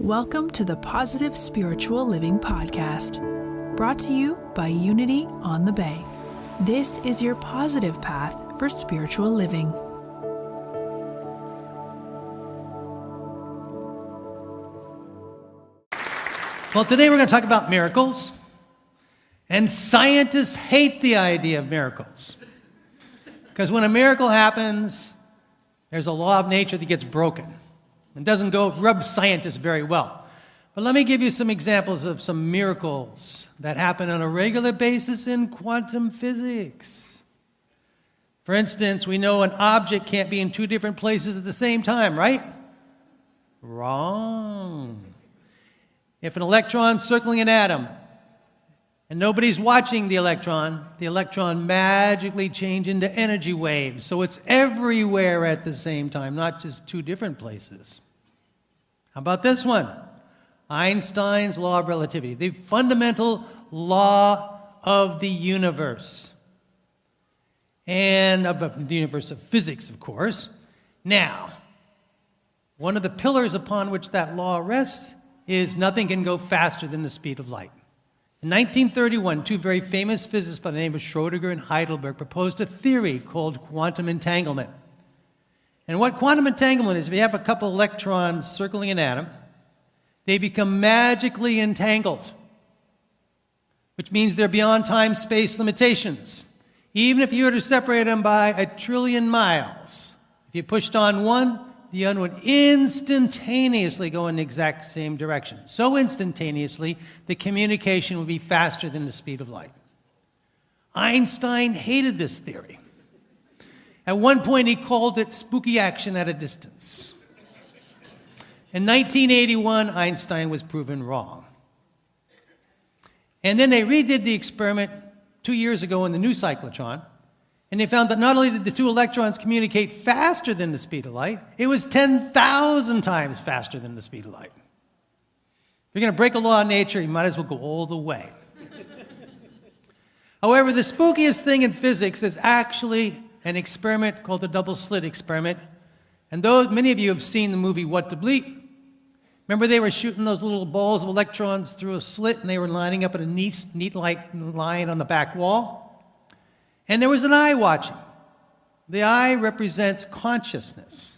Welcome to the Positive Spiritual Living Podcast, brought to you by Unity on the Bay. This is your positive path for spiritual living. Well, today we're going to talk about miracles, and scientists hate the idea of miracles. Because when a miracle happens, there's a law of nature that gets broken. It doesn't rub scientists very well. But let me give you some examples of some miracles that happen on a regular basis in quantum physics. For instance, we know an object can't be in two different places at the same time, right? Wrong. If an electron's circling an atom and nobody's watching the electron magically changes into energy waves. So it's everywhere at the same time, not just two different places. How about this one? Einstein's law of relativity, the fundamental law of the universe. And of the universe of physics, of course. Now, one of the pillars upon which that law rests is nothing can go faster than the speed of light. In 1931, two very famous physicists by the name of Schrödinger and Heidelberg proposed a theory called quantum entanglement. And what quantum entanglement is, if you have a couple electrons circling an atom, they become magically entangled, which means they're beyond time-space limitations. Even if you were to separate them by 1 trillion miles, if you pushed on one, the other would instantaneously go in the exact same direction. So instantaneously, the communication would be faster than the speed of light. Einstein hated this theory. At one point, he called it spooky action at a distance. In 1981, Einstein was proven wrong. And then they redid the experiment 2 years ago in the new cyclotron, and they found that not only did the two electrons communicate faster than the speed of light, it was 10,000 times faster than the speed of light. If you're going to break a law of nature, you might as well go all the way. However, the spookiest thing in physics is actually an experiment called the double slit experiment. And many of you have seen the movie What to Bleep. Remember they were shooting those little balls of electrons through a slit, and they were lining up in a neat line on the back wall. And there was an eye watching. The eye represents consciousness.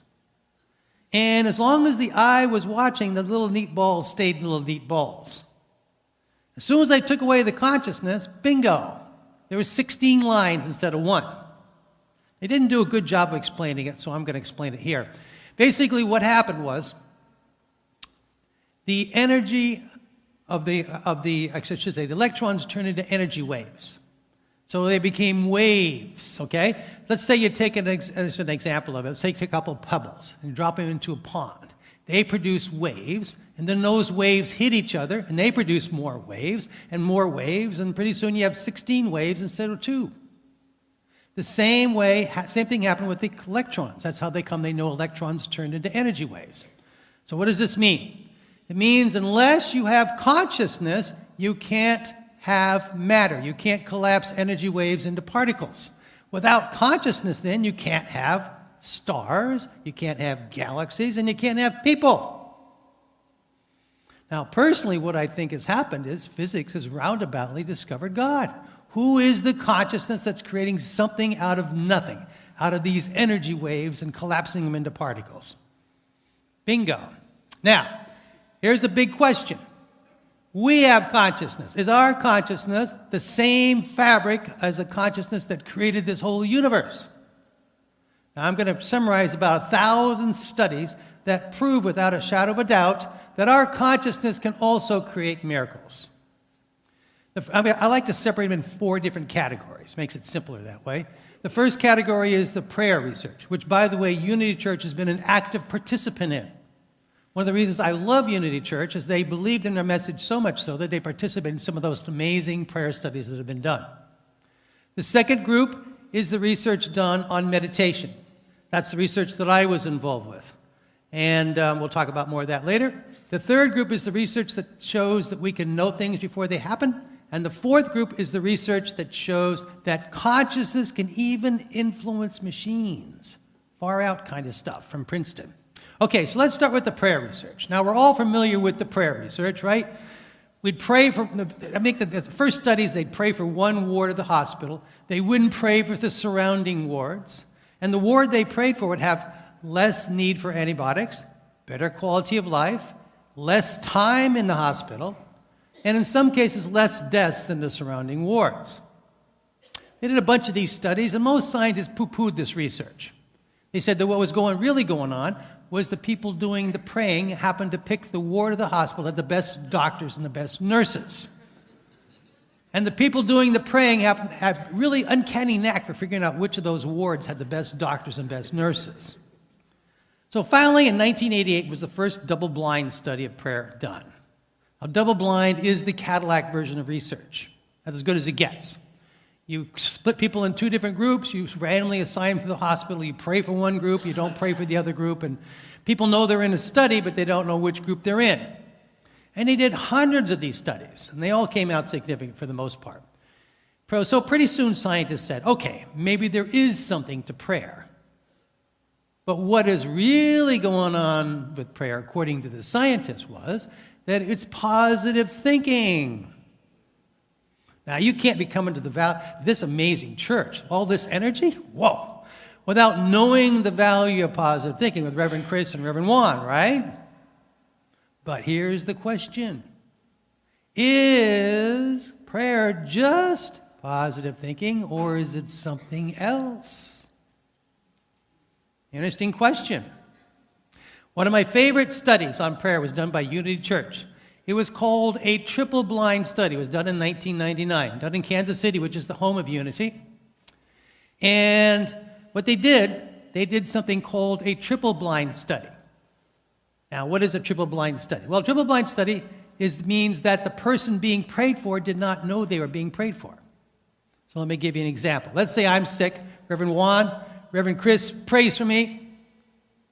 And as long as the eye was watching, the little neat balls stayed little neat balls. As soon as I took away the consciousness, bingo, there were 16 lines instead of one. They didn't do a good job of explaining it, so I'm going to explain it here. Basically, what happened was the energy the electrons turned into energy waves. So they became waves, okay? Let's say you take as an example of it. Let's take a couple of pebbles and drop them into a pond. They produce waves, and then those waves hit each other, and they produce more waves, and pretty soon you have 16 waves instead of 2. The same thing happened with the electrons. That's how they know electrons turned into energy waves. So what does this mean? It means unless you have consciousness, you can't have matter. You can't collapse energy waves into particles. Without consciousness, then, you can't have stars, you can't have galaxies, and you can't have people. Now, personally, what I think has happened is physics has roundaboutly discovered God. Who is the consciousness that's creating something out of nothing, out of these energy waves and collapsing them into particles? Bingo. Now, here's a big question. We have consciousness. Is our consciousness the same fabric as the consciousness that created this whole universe? Now, I'm going to summarize about 1,000 studies that prove without a shadow of a doubt that our consciousness can also create miracles. I like to separate them in 4 different categories. Makes it simpler that way. The first category is the prayer research, which, by the way, Unity Church has been an active participant in. One of the reasons I love Unity Church is they believed in their message so much so that they participate in some of those amazing prayer studies that have been done. The second group is the research done on meditation. That's the research that I was involved with. And we'll talk about more of that later. The third group is the research that shows that we can know things before they happen. And the fourth group is the research that shows that consciousness can even influence machines. Far out kind of stuff from Princeton. Okay, so let's start with the prayer research. Now, we're all familiar with the prayer research, right? We'd pray for, the first studies, they'd pray for one ward of the hospital. They wouldn't pray for the surrounding wards. And the ward they prayed for would have less need for antibiotics, better quality of life, less time in the hospital, and in some cases, less deaths than the surrounding wards. They did a bunch of these studies, and most scientists poo-pooed this research. They said that what was really going on was the people doing the praying happened to pick the ward of the hospital that had the best doctors and the best nurses. And the people doing the praying had really uncanny knack for figuring out which of those wards had the best doctors and best nurses. So finally, in 1988, was the first double-blind study of prayer done. Now, double-blind is the Cadillac version of research. That's as good as it gets. You split people in two different groups, you randomly assign them to the hospital, you pray for one group, you don't pray for the other group, and people know they're in a study, but they don't know which group they're in. And they did hundreds of these studies, and they all came out significant for the most part. So pretty soon scientists said, okay, maybe there is something to prayer. But what is really going on with prayer, according to the scientists, was that it's positive thinking. Now, you can't be coming to this amazing church, all this energy, whoa, without knowing the value of positive thinking with Reverend Chris and Reverend Juan, right? But here's the question. Is prayer just positive thinking, or is it something else? Interesting question. One of my favorite studies on prayer was done by Unity Church. It was called a triple-blind study. It was done in 1999, done in Kansas City, which is the home of Unity. And what they did something called a triple-blind study. Now, what is a triple-blind study? Well, a triple-blind study means that the person being prayed for did not know they were being prayed for. So let me give you an example. Let's say I'm sick. Reverend Juan, Reverend Chris prays for me,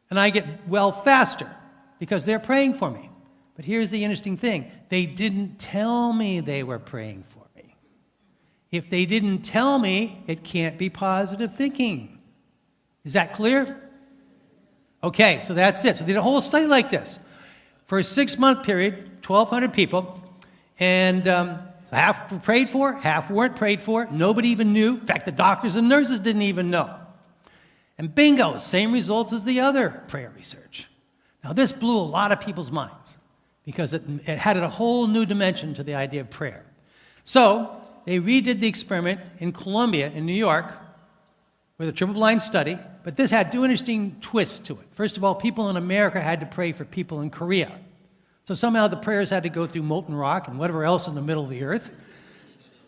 and I get well faster because they're praying for me. But here's the interesting thing. They didn't tell me they were praying for me. If they didn't tell me, it can't be positive thinking. Is that clear? Okay, so that's it. So they did a whole study like this. For a 6-month period, 1,200 people, and half were prayed for, half weren't prayed for. Nobody even knew. In fact, the doctors and nurses didn't even know. And bingo, same results as the other prayer research. Now, this blew a lot of people's minds, because it added a whole new dimension to the idea of prayer. So they redid the experiment in Columbia, in New York, with a triple-blind study, but this had two interesting twists to it. First of all, people in America had to pray for people in Korea. So somehow the prayers had to go through molten rock and whatever else in the middle of the earth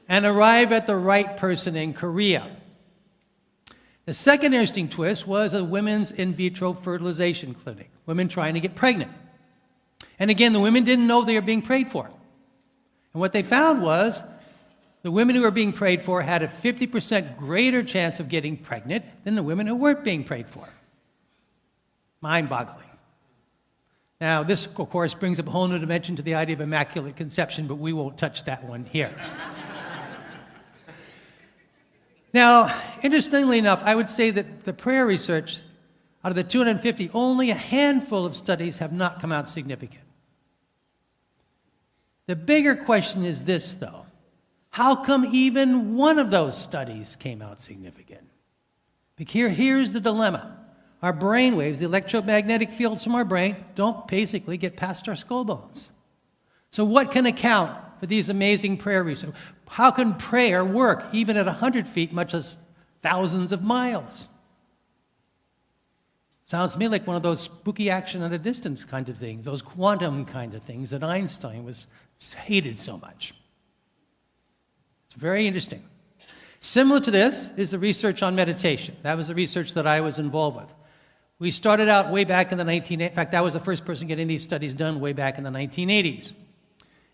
and arrive at the right person in Korea. The second interesting twist was a women's in vitro fertilization clinic, women trying to get pregnant. And again, the women didn't know they were being prayed for. And what they found was the women who were being prayed for had a 50% greater chance of getting pregnant than the women who weren't being prayed for. Mind-boggling. Now, this, of course, brings up a whole new dimension to the idea of immaculate conception, but we won't touch that one here. Now, interestingly enough, I would say that the prayer research, out of the 250, only a handful of studies have not come out significant. The bigger question is this, though. How come even one of those studies came out significant? Here's the dilemma. Our brain waves, the electromagnetic fields from our brain, don't basically get past our skull bones. So what can account for these amazing prayer research? How can prayer work even at 100 feet, much as thousands of miles? Sounds to me like one of those spooky action at a distance kind of things, those quantum kind of things that Einstein hated so much. It's very interesting. Similar to this is the research on meditation. That was the research that I was involved with. We started out way back in the in fact, I was the first person getting these studies done way back in the 1980s.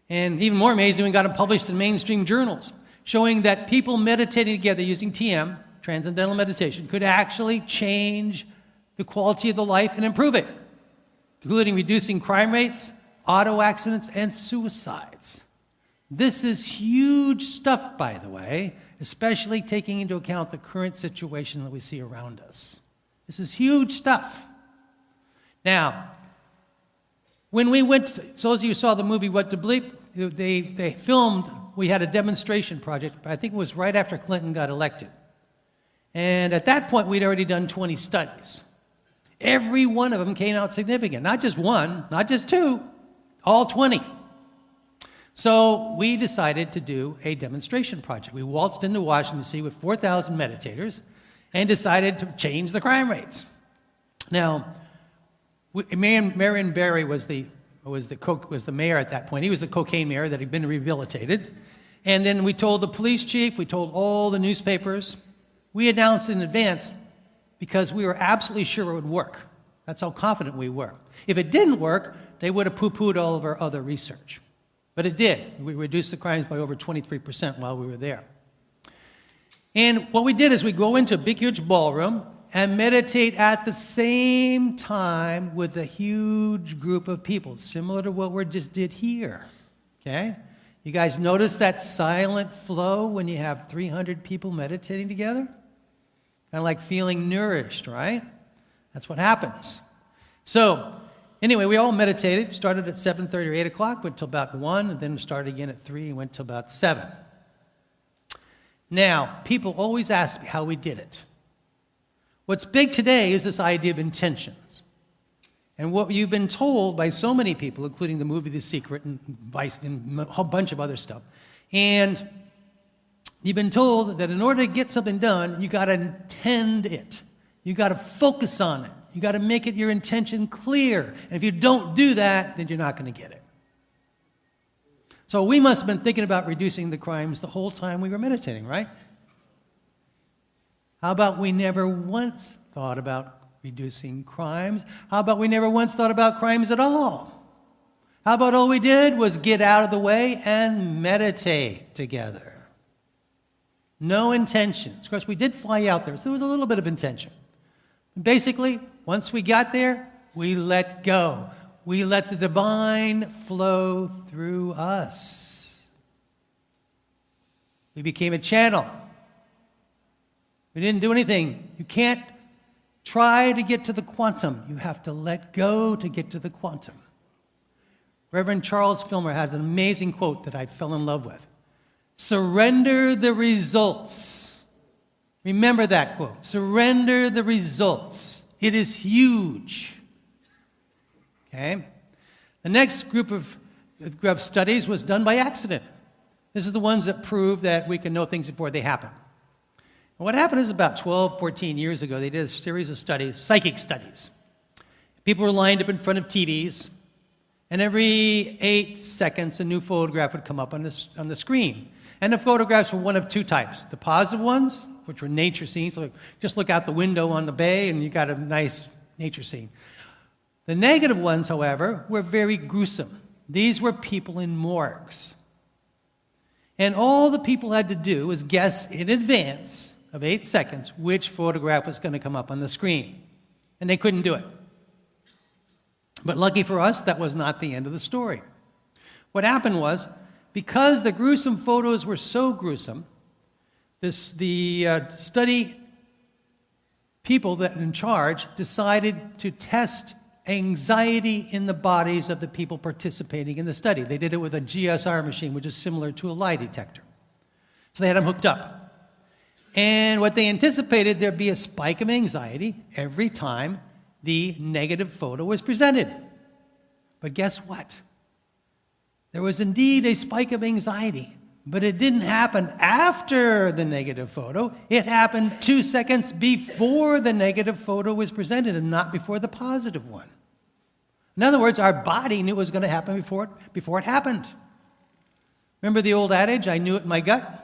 And even more amazing, we got them published in mainstream journals, showing that people meditating together using TM, transcendental meditation, could actually change the quality of the life and improve it, including reducing crime rates, auto accidents, and suicides. This is huge stuff, by the way, especially taking into account the current situation that we see around us. This is huge stuff. Now, when we went, so as you saw the movie What to Bleep, they filmed, we had a demonstration project, I think it was right after Clinton got elected. And at that point, we'd already done 20 studies. Every one of them came out significant. Not just one, not just two, all 20. So we decided to do a demonstration project. We waltzed into Washington, D.C. with 4,000 meditators and decided to change the crime rates. Now, Marion Barry was the mayor at that point. He was the cocaine mayor that had been rehabilitated. And then we told the police chief, we told all the newspapers. We announced in advance because we were absolutely sure it would work. That's how confident we were. If it didn't work, they would have poo-pooed all of our other research. But it did. We reduced the crimes by over 23% while we were there. And what we did is we go into a big, huge ballroom and meditate at the same time with a huge group of people, similar to what we just did here, okay? You guys notice that silent flow when you have 300 people meditating together? Kind of like feeling nourished, right? That's what happens. So, anyway, we all meditated, started at 7:30 or 8 o'clock, went till about 1, and then started again at 3 and went till about 7. Now, people always ask me how we did it. What's big today is this idea of intentions. And what you've been told by so many people, including the movie The Secret and a whole bunch of other stuff, and you've been told that in order to get something done, you got to intend it. You got to focus on it. You got to make it your intention clear. And if you don't do that, then you're not going to get it. So we must have been thinking about reducing the crimes the whole time we were meditating, right? How about we never once thought about reducing crimes? How about we never once thought about crimes at all? How about all we did was get out of the way and meditate together? No intentions. Of course, we did fly out there, so there was a little bit of intention. Basically, once we got there, we let go. We let the divine flow through us. We became a channel. We didn't do anything. You can't try to get to the quantum. You have to let go to get to the quantum. Reverend Charles Filmer has an amazing quote that I fell in love with. Surrender the results. Remember that quote. Surrender the results. It is huge. Okay? The next group of studies was done by accident. This is the ones that prove that we can know things before they happen. And what happened is about 12, 14 years ago, they did a series of studies, psychic studies. People were lined up in front of TVs, and every 8 seconds, a new photograph would come up on the screen. And the photographs were one of two types. The positive ones, which were nature scenes, so just look out the window on the bay and you got a nice nature scene. The negative ones, however, were very gruesome. These were people in morgues. And all the people had to do was guess in advance of 8 seconds which photograph was going to come up on the screen. And they couldn't do it. But lucky for us, that was not the end of the story. What happened was, because the gruesome photos were so gruesome, the study people that in charge decided to test anxiety in the bodies of the people participating in the study. They did it with a GSR machine, which is similar to a lie detector. So they had them hooked up. And what they anticipated, there'd be a spike of anxiety every time the negative photo was presented. But guess what? There was indeed a spike of anxiety, but it didn't happen after the negative photo. It happened 2 seconds before the negative photo was presented and not before the positive one. In other words, our body knew it was going to happen before it happened. Remember the old adage, I knew it in my gut?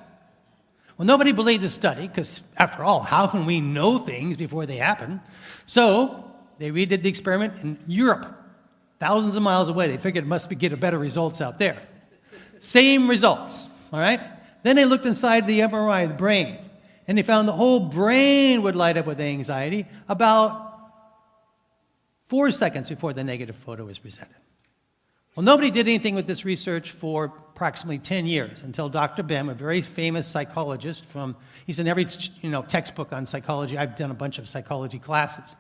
Well, nobody believed the study, because after all, how can we know things before they happen? So they redid the experiment in Europe, thousands of miles away. They figured it must get better results out there. Same results, all right? Then they looked inside the MRI, the brain, and they found the whole brain would light up with anxiety about 4 seconds before the negative photo was presented. Well, nobody did anything with this research for approximately 10 years until Dr. Bem, a very famous psychologist he's in every textbook on psychology. I've done a bunch of psychology classes.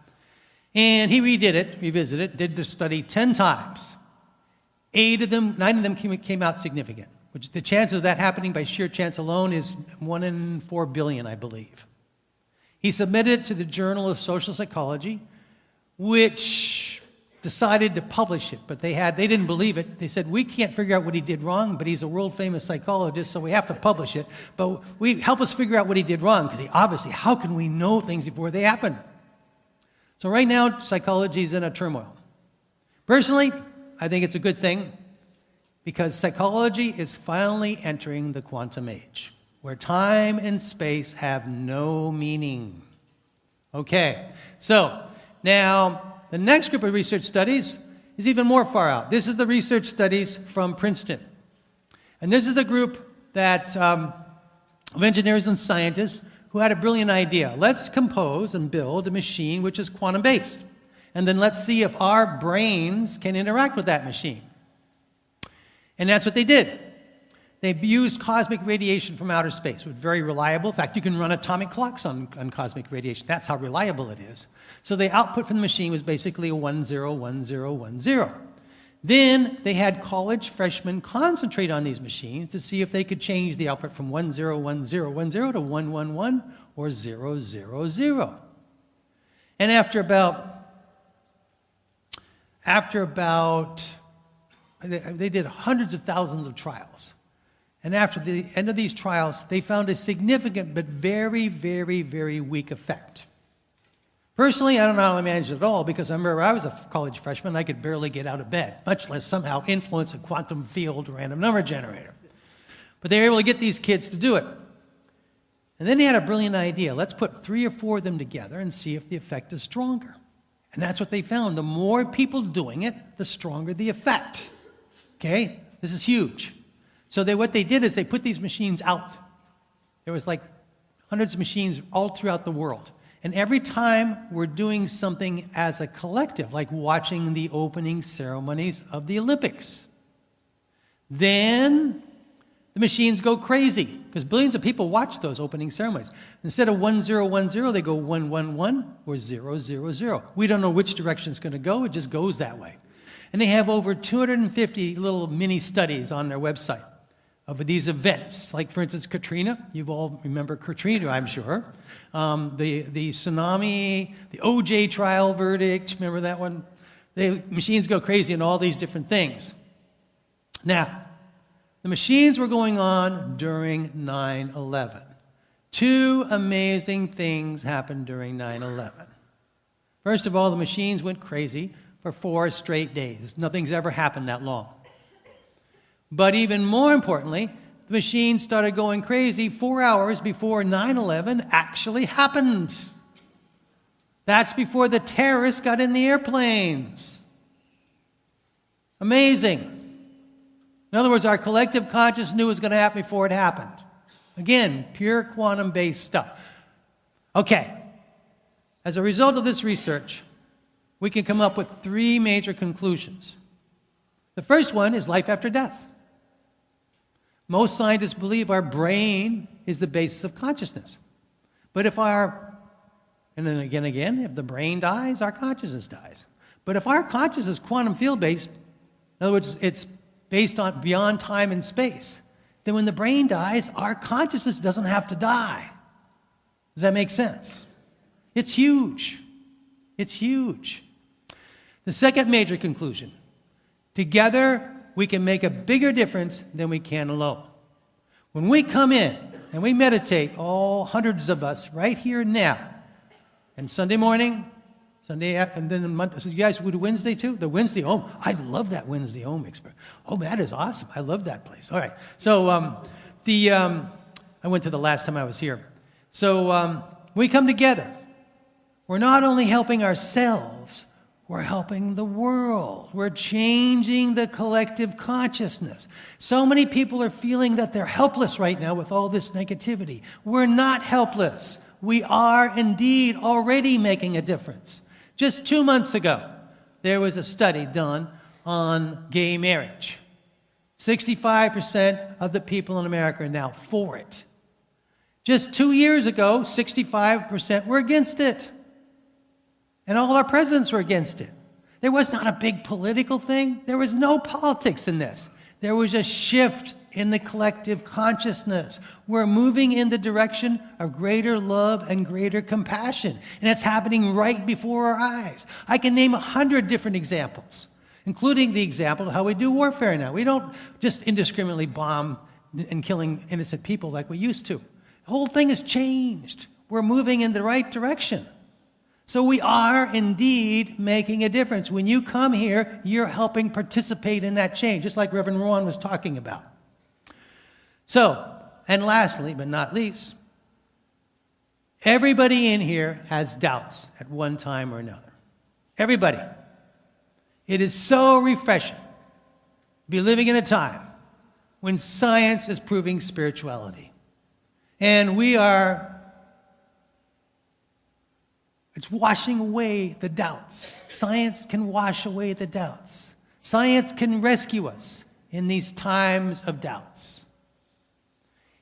And he revisited it, did the study 10 times. 9 of them came out significant, which the chances of that happening by sheer chance alone is 1 in 4 billion, I believe. He submitted it to the Journal of Social Psychology, which decided to publish it, but they didn't believe it. They said, we can't figure out what he did wrong, but he's a world-famous psychologist, so we have to publish it. But help us figure out what he did wrong, because how can we know things before they happen? So right now, psychology is in a turmoil. Personally, I think it's a good thing, because psychology is finally entering the quantum age, where time and space have no meaning. Okay, so now the next group of research studies is even more far out. This is the research studies from Princeton. And this is a group of engineers and scientists who had a brilliant idea. Let's compose and build a machine which is quantum-based. And then let's see if our brains can interact with that machine. And that's what they did. They used cosmic radiation from outer space. It was very reliable. In fact, you can run atomic clocks on cosmic radiation. That's how reliable it is. So the output from the machine was basically a 1, 0, 1, 0, 1, 0. Then they had college freshmen concentrate on these machines to see if they could change the output from 1, 0, 1, 0, 1, 0 to 1, 1, 1 or 0, 0, 0. And after about they did hundreds of thousands of trials. And after the end of these trials, they found a significant but very, very, very weak effect. Personally, I don't know how I managed it at all, because I remember I was a college freshman, I could barely get out of bed, much less somehow influence a quantum field random number generator. But they were able to get these kids to do it. And then they had a brilliant idea. Let's put 3 or 4 of them together and see if the effect is stronger. And that's what they found. The more people doing it, the stronger the effect. Okay? This is huge. So what they did is they put these machines out. There was like hundreds of machines all throughout the world. And every time we're doing something as a collective, like watching the opening ceremonies of the Olympics, then the machines go crazy, because billions of people watch those opening ceremonies. Instead of 1, 0, 1, 0, they go 1, 1, 1 or 0, 0, 0. We don't know which direction it's going to go. It just goes that way. And they have over 250 little mini studies on their website of these events. Like, for instance, Katrina. You all remember Katrina, I'm sure. The tsunami, the OJ trial verdict. Remember that one? The machines go crazy in all these different things. Now, the machines were going on during 9/11. 2 amazing things happened during 9/11. First of all, the machines went crazy for 4 straight days. Nothing's ever happened that long. But even more importantly, the machine started going crazy 4 hours before 9/11 actually happened. That's before the terrorists got in the airplanes. Amazing. In other words, our collective consciousness knew it was going to happen before it happened. Again, pure quantum-based stuff. Okay. As a result of this research, we can come up with 3 major conclusions. The first one is life after death. Most scientists believe our brain is the basis of consciousness. But if and then again, if the brain dies, our consciousness dies. But if our consciousness is quantum field-based, in other words, it's based on beyond time and space, then when the brain dies, our consciousness doesn't have to die. Does that make sense? It's huge. It's huge. The second major conclusion: together, we can make a bigger difference than we can alone. When we come in and we meditate, all hundreds of us, right here and now, and Sunday morning, and then Monday, so you guys would do Wednesday too? The Wednesday Om. I love that Wednesday Om experience. Oh, that is awesome. I love that place. All right. So I went to the last time I was here. So we come together. We're not only helping ourselves, we're helping the world. We're changing the collective consciousness. So many people are feeling that they're helpless right now with all this negativity. We're not helpless. We are indeed already making a difference. Just 2 months ago, there was a study done on gay marriage. 65% of the people in America are now for it. Just 2 years ago, 65% were against it. And all our presidents were against it. There was not a big political thing. There was no politics in this. There was a shift in the collective consciousness. We're moving in the direction of greater love and greater compassion. And it's happening right before our eyes. I can name 100 different examples, including the example of how we do warfare now. We don't just indiscriminately bomb and killing innocent people like we used to. The whole thing has changed. We're moving in the right direction. So we are indeed making a difference. When you come here, you're helping participate in that change, just like Reverend Rowan was talking about. So, and lastly, but not least, everybody in here has doubts at one time or another. Everybody. It is so refreshing to be living in a time when science is proving spirituality. And it's washing away the doubts. Science can wash away the doubts. Science can rescue us in these times of doubts.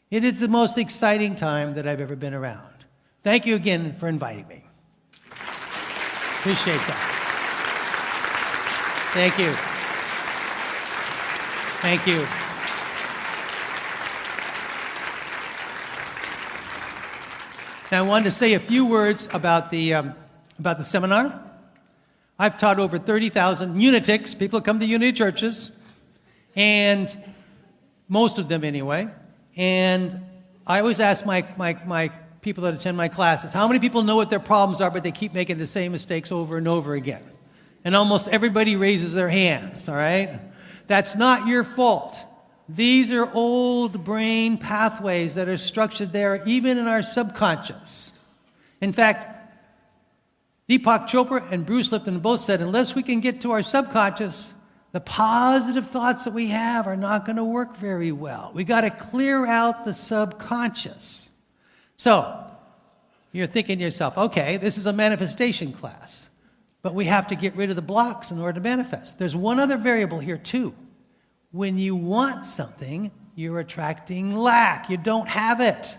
It is the most exciting time that I've ever been around. Thank you again for inviting me. Appreciate that. Thank you. Thank you. Now, I wanted to say a few words about the seminar. I've taught over 30,000 Unitics, people come to Unity churches, and most of them anyway. And I always ask my people that attend my classes, how many people know what their problems are, but they keep making the same mistakes over and over again? And almost everybody raises their hands, all right? That's not your fault. These are old brain pathways that are structured there, even in our subconscious. In fact, Deepak Chopra and Bruce Lipton both said, unless we can get to our subconscious, the positive thoughts that we have are not going to work very well. We got to clear out the subconscious. So, you're thinking to yourself, okay, this is a manifestation class, but we have to get rid of the blocks in order to manifest. There's one other variable here too. When you want something, you're attracting lack. You don't have it.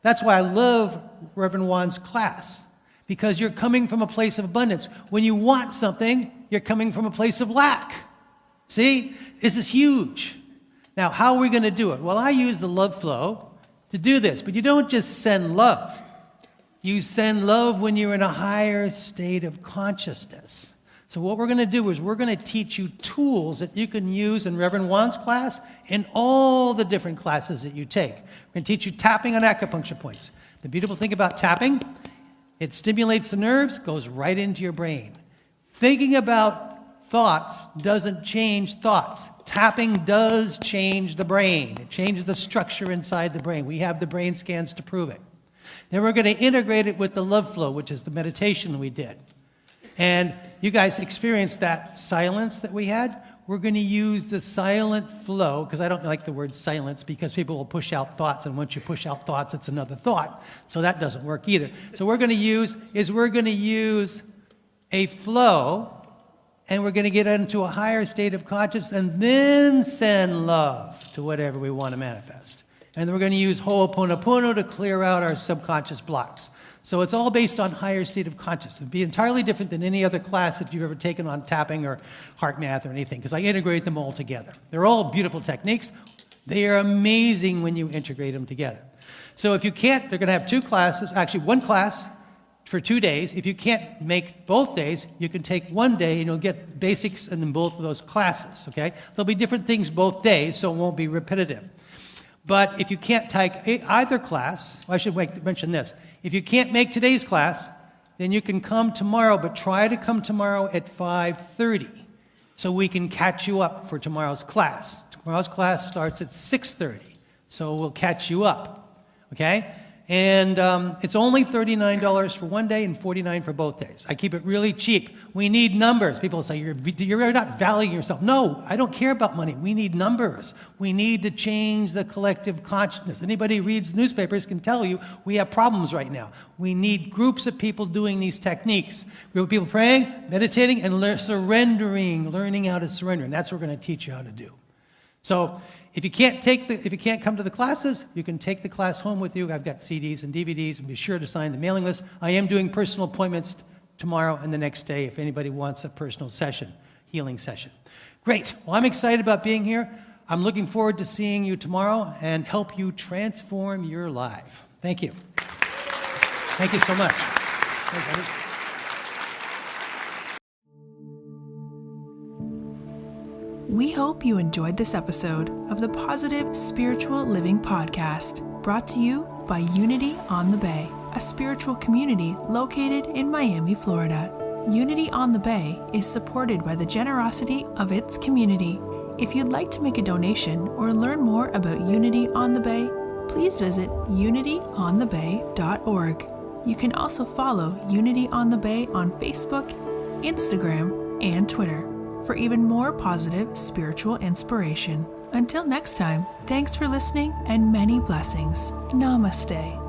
That's why I love Reverend Juan's class, because you're coming from a place of abundance. When you want something, you're coming from a place of lack. See, this is huge. Now, how are we going to do it? Well, I use the love flow to do this, but you don't just send love. You send love when you're in a higher state of consciousness. So what we're going to do is we're going to teach you tools that you can use in Reverend Juan's class and all the different classes that you take. We're going to teach you tapping on acupuncture points. The beautiful thing about tapping, it stimulates the nerves, goes right into your brain. Thinking about thoughts doesn't change thoughts. Tapping does change the brain. It changes the structure inside the brain. We have the brain scans to prove it. Then we're going to integrate it with the love flow, which is the meditation we did. And you guys experienced that silence that we had. We're going to use the silent flow, because I don't like the word silence, because people will push out thoughts, and once you push out thoughts, it's another thought. So that doesn't work either. So we're going to use a flow, and we're going to get into a higher state of consciousness, and then send love to whatever we want to manifest. And then we're going to use Ho'oponopono to clear out our subconscious blocks. So it's all based on higher state of consciousness. It'd be entirely different than any other class that you've ever taken on tapping or heart math or anything, because I integrate them all together. They're all beautiful techniques. They are amazing when you integrate them together. So if you can't, they're going to have two classes, actually one class for 2 days. If you can't make both days, you can take one day and you'll get basics in both of those classes, okay? There'll be different things both days, so it won't be repetitive. But if you can't take either class, well, I should mention this. If you can't make today's class, then you can come tomorrow, but try to come tomorrow at 5:30 so we can catch you up for tomorrow's class. Tomorrow's class starts at 6:30, so we'll catch you up, okay? And it's only $39 for one day and $49 for both days. I keep it really cheap. We need numbers. People say, you're not valuing yourself. No, I don't care about money. We need numbers. We need to change the collective consciousness. Anybody who reads newspapers can tell you we have problems right now. We need groups of people doing these techniques. Group of people praying, meditating, and surrendering, learning how to surrender. And that's what we're going to teach you how to do. So if you can't come to the classes, you can take the class home with you. I've got CDs and DVDs, and be sure to sign the mailing list. I am doing personal appointments tomorrow and the next day if anybody wants a personal session, healing session. Great. Well, I'm excited about being here. I'm looking forward to seeing you tomorrow and help you transform your life. Thank you. Thank you so much. Thanks, We hope you enjoyed this episode of the Positive Spiritual Living Podcast, brought to you by Unity on the Bay, a spiritual community located in Miami, Florida. Unity on the Bay is supported by the generosity of its community. If you'd like to make a donation or learn more about Unity on the Bay, please visit unityonthebay.org. You can also follow Unity on the Bay on Facebook, Instagram, and Twitter for even more positive spiritual inspiration. Until next time, thanks for listening and many blessings. Namaste.